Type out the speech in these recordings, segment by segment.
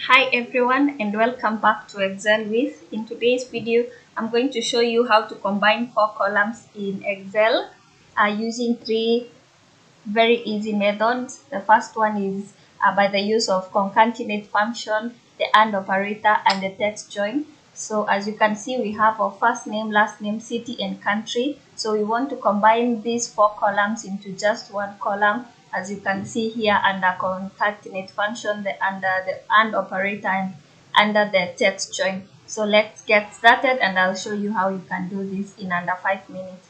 Hi everyone and welcome back to Excel with. In today's video, I'm going to show you how to combine 4 columns in Excel using 3 very easy methods. The first one is by the use of concatenate function, the AND operator, and the text join. So as you can see, we have our first name, last name, city, and country. So we want to combine these 4 columns into just one column. As you can see here under concatenate function, under the AND operator, and under the text join. So let's get started and I'll show you how you can do this in under 5 minutes.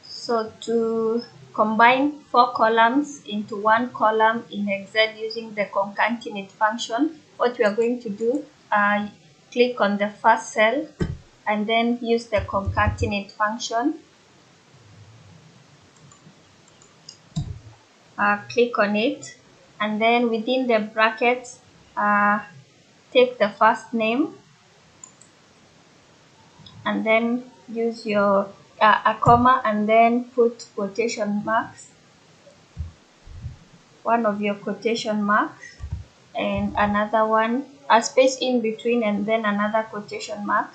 So to combine 4 columns into one column in Excel using the concatenate function, what we are going to do, click on the first cell and then use the concatenate function. Click on it and then within the brackets, take the first name and then use your a comma and then put quotation marks, one of your quotation marks, and another one, a space in between, and then another quotation mark,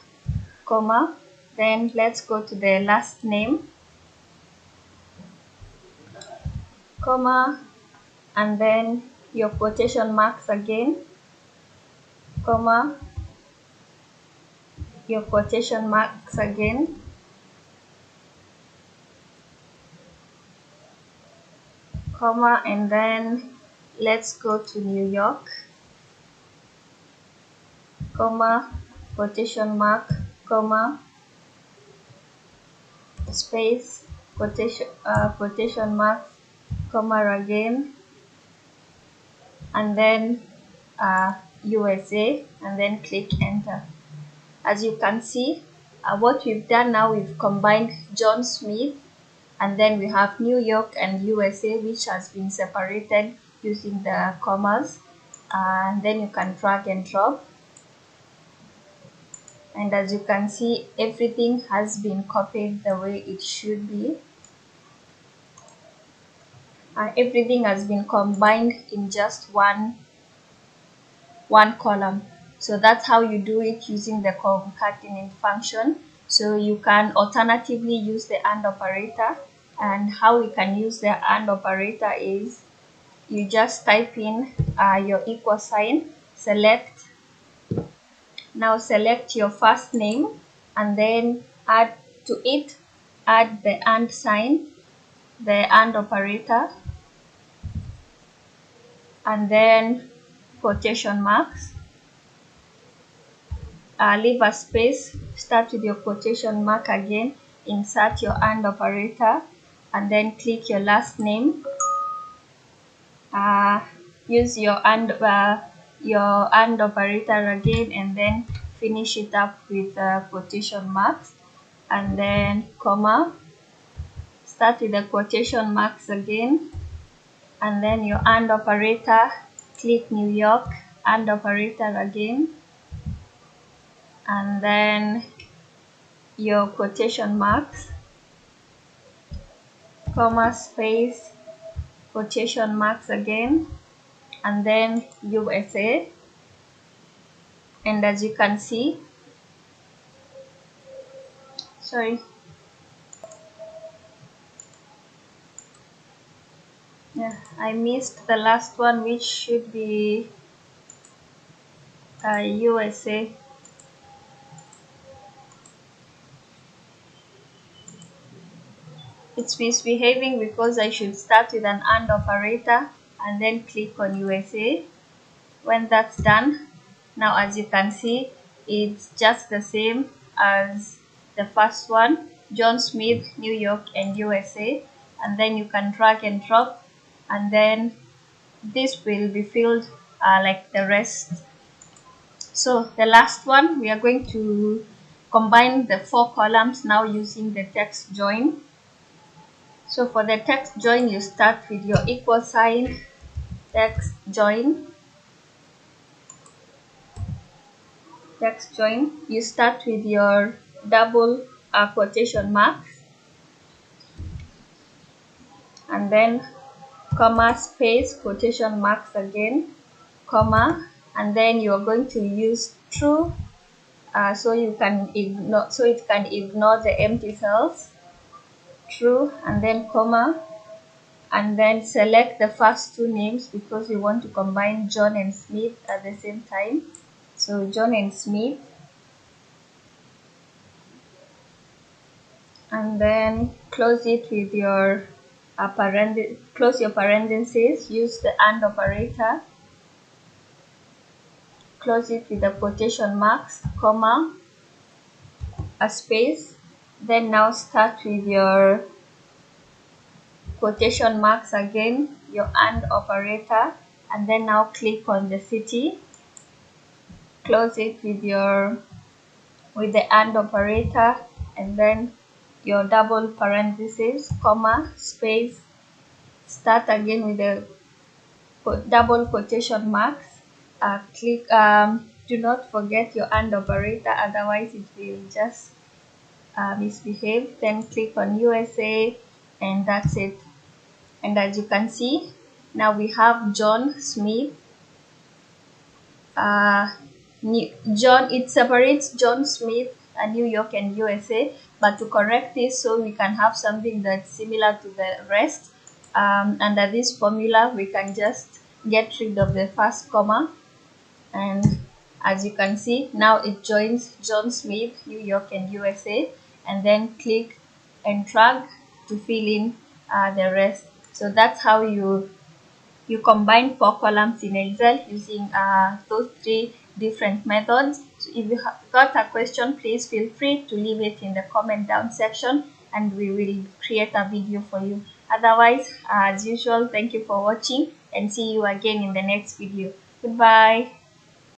comma. Then let's go to the last name, comma, and then your quotation marks again, comma, your quotation marks again, comma, and then let's go to New York, comma, quotation mark, comma, space, quotation mark, comma again, and then USA, and then click enter. As you can see, what we've done now, we've combined John Smith, and then we have New York and USA, which has been separated using the commas, and then you can drag and drop. And as you can see, everything has been copied the way it should be. Everything has been combined in just one column. So that's how you do it using the concatenate function. So you can alternatively use the AND operator, and how we can use the AND operator is you just type in your equal sign, select your first name, and then add to it, add the AND sign, the AND operator, and then quotation marks. Leave a space, start with your quotation mark again, insert your AND operator, and then click your last name. Use your AND operator again, and then finish it up with quotation marks, and then comma. Start with the quotation marks again, and then your AND operator, click New York, AND operator again, and then your quotation marks, comma, space, quotation marks again, and then USA. And as you can see, I missed the last one, which should be USA. It's misbehaving because I should start with an AND operator and then click on USA. When that's done, now as you can see, it's just the same as the first one, John Smith, New York, and USA. And then you can drag and drop, and then this will be filled like the rest. So the last one, we are going to combine the 4 columns now using the text join. So for the text join, you start with your equal sign, text join. Text join, you start with your double quotation marks, and then comma, space, quotation marks again, comma, and then you're going to use true, so it can ignore the empty cells. True, and then comma, and then select the first two names because we want to combine John and Smith at the same time. So John and Smith, and then close it with your close your parentheses, use the AND operator, close it with the quotation marks, comma, a space, then now start with your quotation marks again, your AND operator, and then now click on the city, close it with the AND operator, and then your double parentheses, comma, space, start again with the double quotation marks, do not forget your AND operator, otherwise it will just misbehave. Then click on USA, and that's it. And as you can see, now we have John Smith. It separates John Smith, New York and USA, but to correct this so we can have something that's similar to the rest, under this formula we can just get rid of the first comma, and as you can see, now it joins John Smith, New York and USA, and then click and drag to fill in the rest. So that's how you combine 4 columns in Excel using those 3 different methods. So if you have got a question, please feel free to leave it in the comment down section and we will create a video for you. Otherwise, as usual, thank you for watching and see you again in the next video. Goodbye.